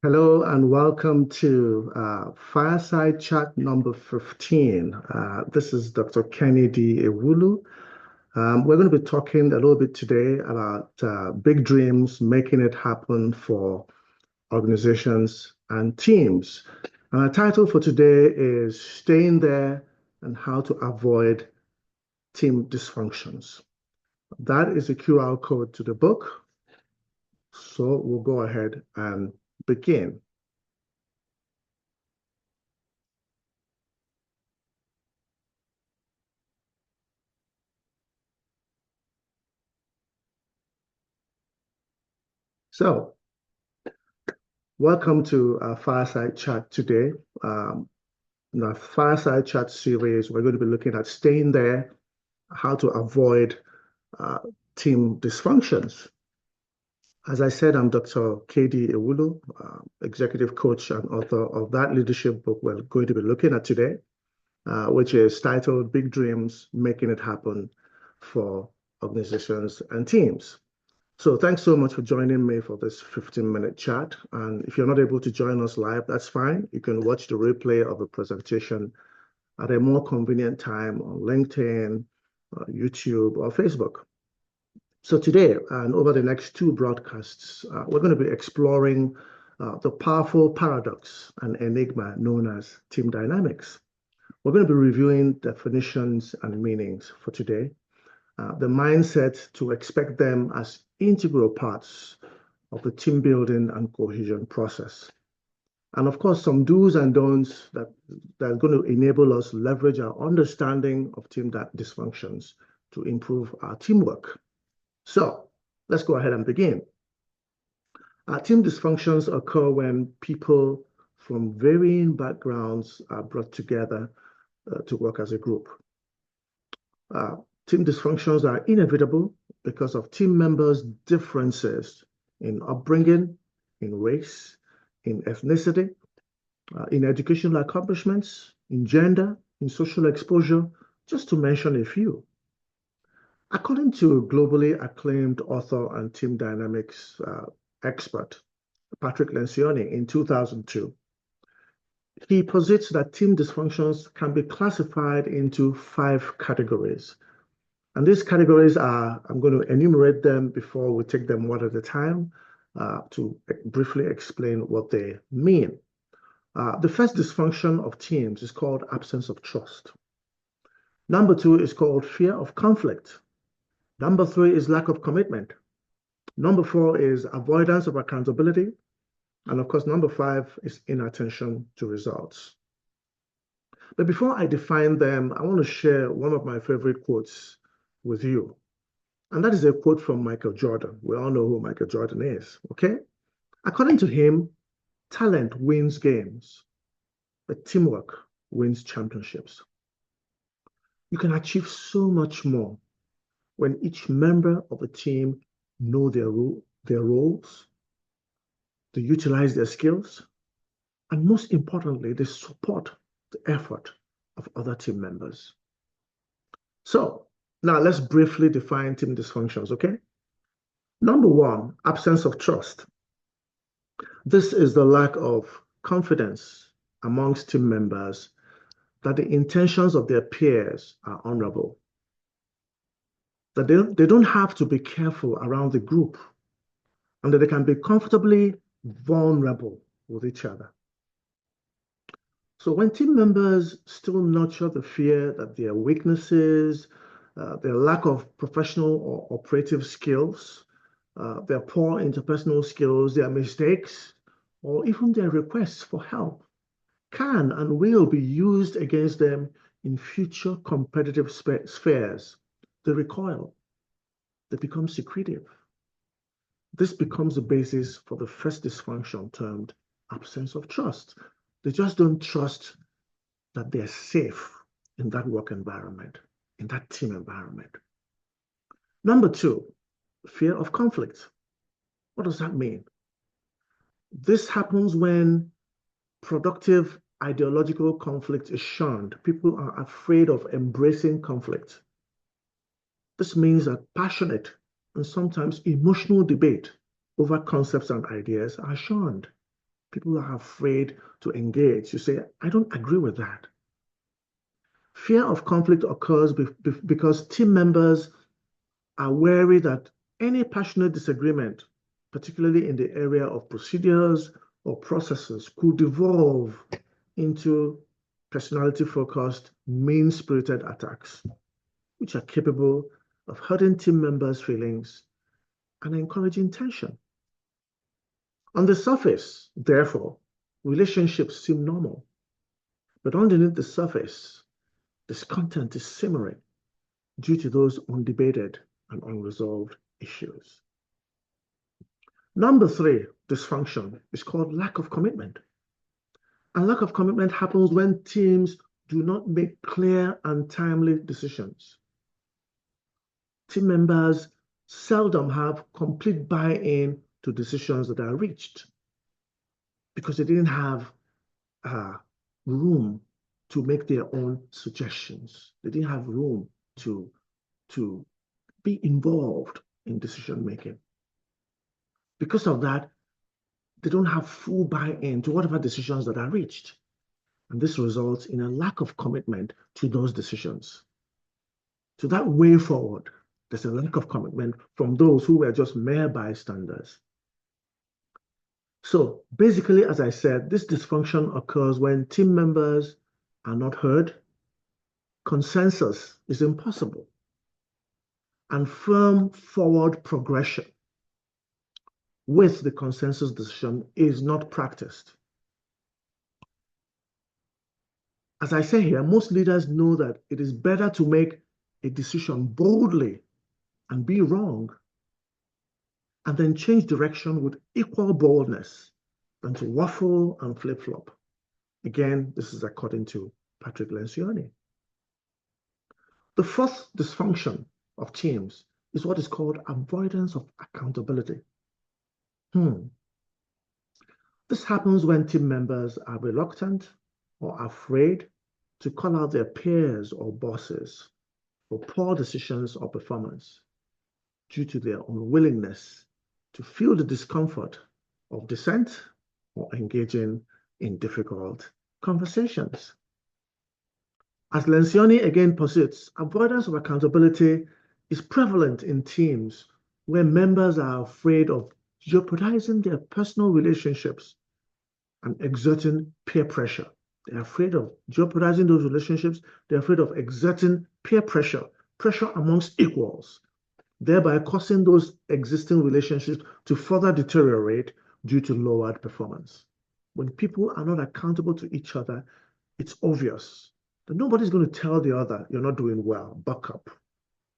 Hello and welcome to Fireside Chat number 15. This is Dr. Kennedy Ewulu. We're going to be talking a little bit today about big dreams, making it happen for organizations and teams. And our title for today is Staying There and How to Avoid Team Dysfunctions. That is a QR code to the book. So we'll go ahead and begin. So, welcome to our Fireside Chat today. In our Fireside Chat series, we're going to be looking at staying there, how to avoid team dysfunctions. As I said, I'm Dr. KD Ewulu, executive coach and author of that leadership book we're going to be looking at today, which is titled Big Dreams, Making It Happen for Organizations and Teams. So thanks so much for joining me for this 15-minute chat. And if you're not able to join us live, that's fine. You can watch the replay of the presentation at a more convenient time on LinkedIn, YouTube, or Facebook. So today, and over the next two broadcasts, we're going to be exploring the powerful paradox and enigma known as team dynamics. We're going to be reviewing definitions and meanings for today. The mindset to expect them as integral parts of the team building and cohesion process. And of course, some do's and don'ts that are going to enable us leverage our understanding of team dysfunctions to improve our teamwork. So let's go ahead and begin. Team dysfunctions occur when people from varying backgrounds are brought together to work as a group. Team dysfunctions are inevitable because of team members' differences in upbringing, in race, in ethnicity, in educational accomplishments, in gender, in social exposure, just to mention a few. According to globally acclaimed author and team dynamics expert, Patrick Lencioni, in 2002, he posits that team dysfunctions can be classified into 5 categories. And these categories are, I'm going to enumerate them before we take them one at a time to briefly explain what they mean. The first dysfunction of teams is called absence of trust. Number 2 is called fear of conflict. Number 3 is lack of commitment. Number 4 is avoidance of accountability. And of course, number 5 is inattention to results. But before I define them, I want to share one of my favorite quotes with you. And that is a quote from Michael Jordan. We all know who Michael Jordan is, okay? According to him, talent wins games, but teamwork wins championships. You can achieve so much more when each member of a team know their roles, they utilize their skills, and most importantly, they support the effort of other team members. So, now, let's briefly define team dysfunctions, okay? Number 1, absence of trust. This is the lack of confidence amongst team members that the intentions of their peers are honorable, that they don't have to be careful around the group, and that they can be comfortably vulnerable with each other. So when team members still nurture the fear that their weaknesses, their lack of professional or operative skills, their poor interpersonal skills, their mistakes, or even their requests for help can and will be used against them in future competitive spheres. They recoil. They become secretive. This becomes the basis for the first dysfunction termed absence of trust. They just don't trust that they're safe in that work environment, in that team environment. Number 2, fear of conflict. What does that mean? This happens when productive ideological conflict is shunned. People are afraid of embracing conflict. This means that passionate and sometimes emotional debate over concepts and ideas are shunned. People are afraid to engage. You say, I don't agree with that. Fear of conflict occurs because team members are wary that any passionate disagreement, particularly in the area of procedures or processes, could evolve into personality-focused, mean-spirited attacks, which are capable of hurting team members' feelings and encouraging tension. On the surface, therefore, relationships seem normal, but underneath the surface, discontent is simmering due to those undebated and unresolved issues. Number 3 dysfunction is called lack of commitment. And lack of commitment happens when teams do not make clear and timely decisions. Team members seldom have complete buy-in to decisions that are reached because they didn't have room to make their own suggestions. They didn't have room to be involved in decision making. Because of that, they don't have full buy-in to whatever decisions that are reached. And this results in a lack of commitment to those decisions. To that way forward, there's a lack of commitment from those who were just mere bystanders. So basically, as I said, this dysfunction occurs when team members are not heard, consensus is impossible, and firm forward progression with the consensus decision is not practiced. As I say here, most leaders know that it is better to make a decision boldly and be wrong, and then change direction with equal boldness than to waffle and flip-flop. Again, this is according to Patrick Lencioni. The fourth dysfunction of teams is what is called avoidance of accountability. This happens when team members are reluctant or afraid to call out their peers or bosses for poor decisions or performance due to their unwillingness to feel the discomfort of dissent or engaging in difficult conversations. As Lencioni again posits, avoidance of accountability is prevalent in teams where members are afraid of jeopardizing their personal relationships and exerting peer pressure. They're afraid of jeopardizing those relationships. They're afraid of exerting peer pressure amongst equals, thereby causing those existing relationships to further deteriorate due to lowered performance. When people are not accountable to each other, it's obvious that nobody's going to tell the other, you're not doing well, buck up.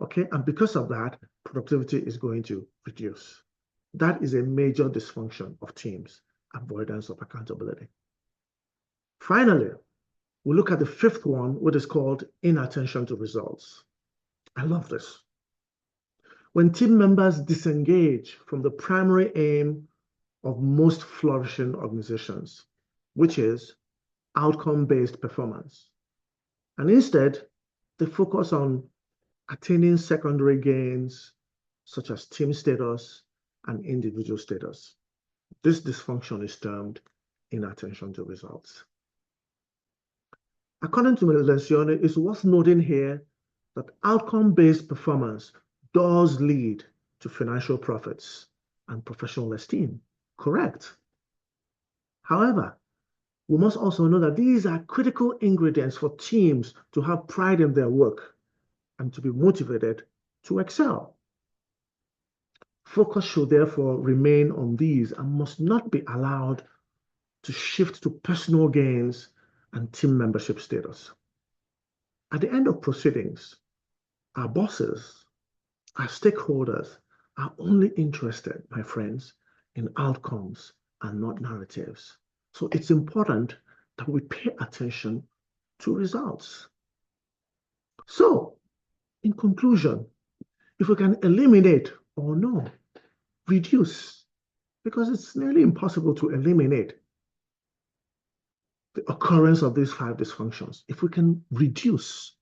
Okay, and because of that, productivity is going to reduce. That is a major dysfunction of teams, avoidance of accountability. Finally, we look at the fifth one, what is called inattention to results. I love this. When team members disengage from the primary aim of most flourishing organizations, which is outcome-based performance, and instead, they focus on attaining secondary gains, such as team status and individual status. This dysfunction is termed inattention to results. According to Lencioni, it's worth noting here that outcome-based performance does lead to financial profits and professional esteem. Correct. However, we must also know that these are critical ingredients for teams to have pride in their work and to be motivated to excel. Focus should therefore remain on these and must not be allowed to shift to personal gains and team membership status. At the end of proceedings, our bosses, our stakeholders are only interested, my friends, in outcomes and not narratives. So it's important that we pay attention to results. So, in conclusion, if we can eliminate or no, reduce, because it's nearly impossible to eliminate the occurrence of these 5 dysfunctions. If we can reduce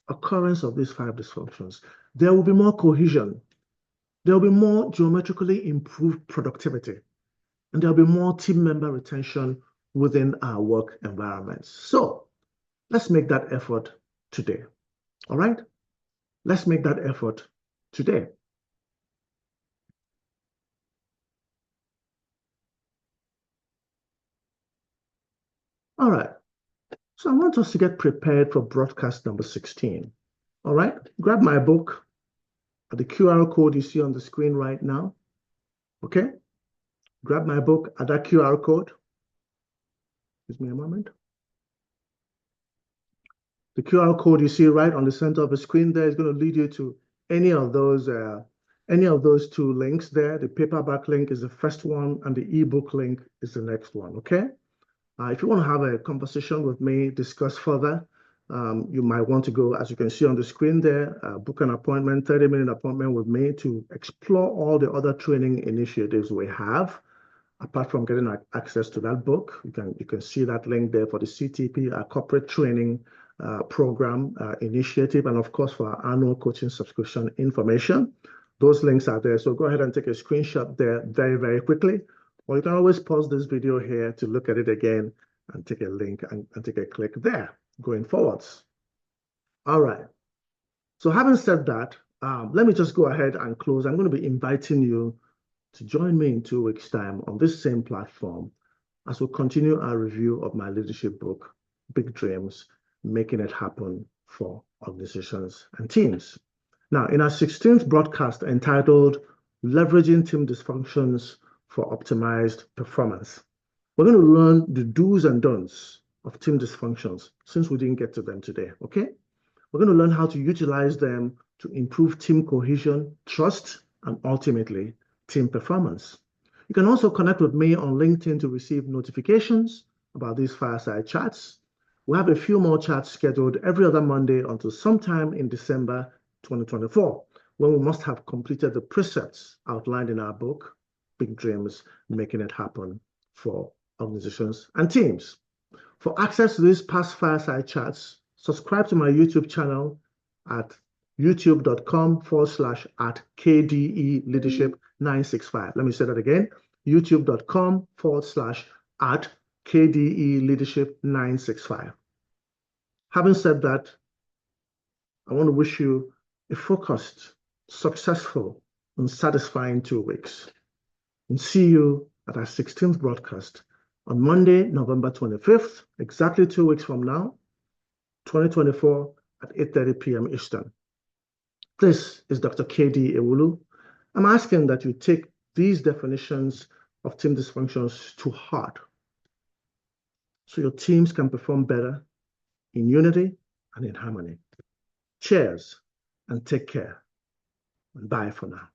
occurrence of these 5 dysfunctions, there will be more cohesion. There will be more geometrically improved productivity. and there'll be more team member retention within our work environments. So let's make that effort today. All right? Let's make that effort today. All right. So I want us to get prepared for broadcast number 16. All right? Grab my book at the QR code you see on the screen right now. Okay? Grab my book at that QR code. Give me a moment. The QR code you see right on the center of the screen there is going to lead you to any of those two links there. The paperback link is the first one, and the ebook link is the next one. Okay? If you want to have a conversation with me, discuss further, you might want to go, as you can see on the screen there, book an appointment, 30-minute appointment with me to explore all the other training initiatives we have. Apart from getting access to that book, you can see that link there for the CTP, our corporate training program initiative, and of course for our annual coaching subscription information. Those links are there. So go ahead and take a screenshot there very, very quickly. Or you can always pause this video here to look at it again and take a link and take a click there going forwards. All right. So having said that, let me just go ahead and close. I'm going to be inviting you to join me in 2 weeks' time on this same platform as we continue our review of my leadership book, Big Dreams, Making It Happen for Organizations and Teams. Now, in our 16th broadcast entitled Leveraging Team Dysfunctions for Optimized Performance, we're going to learn the do's and don'ts of team dysfunctions since we didn't get to them today, okay? We're going to learn how to utilize them to improve team cohesion, trust, and ultimately, team performance. You can also connect with me on LinkedIn to receive notifications about these fireside chats. We have a few more chats scheduled every other Monday until sometime in December 2024, when we must have completed the precepts outlined in our book, Big Dreams, Making It Happen for Organizations and Teams. For access to these past fireside chats, subscribe to my YouTube channel at youtube.com/@KDE Leadership 965. Let me say that again, youtube.com/@KDE Leadership 965. Having said that, I want to wish you a focused, successful, and satisfying 2 weeks. And see you at our 16th broadcast on Monday, November 25th, exactly 2 weeks from now, 2024 at 8:30 p.m. Eastern. This is Dr. KD Ewulu. I'm asking that you take these definitions of team dysfunctions to heart so your teams can perform better in unity and in harmony. Cheers and take care. And bye for now.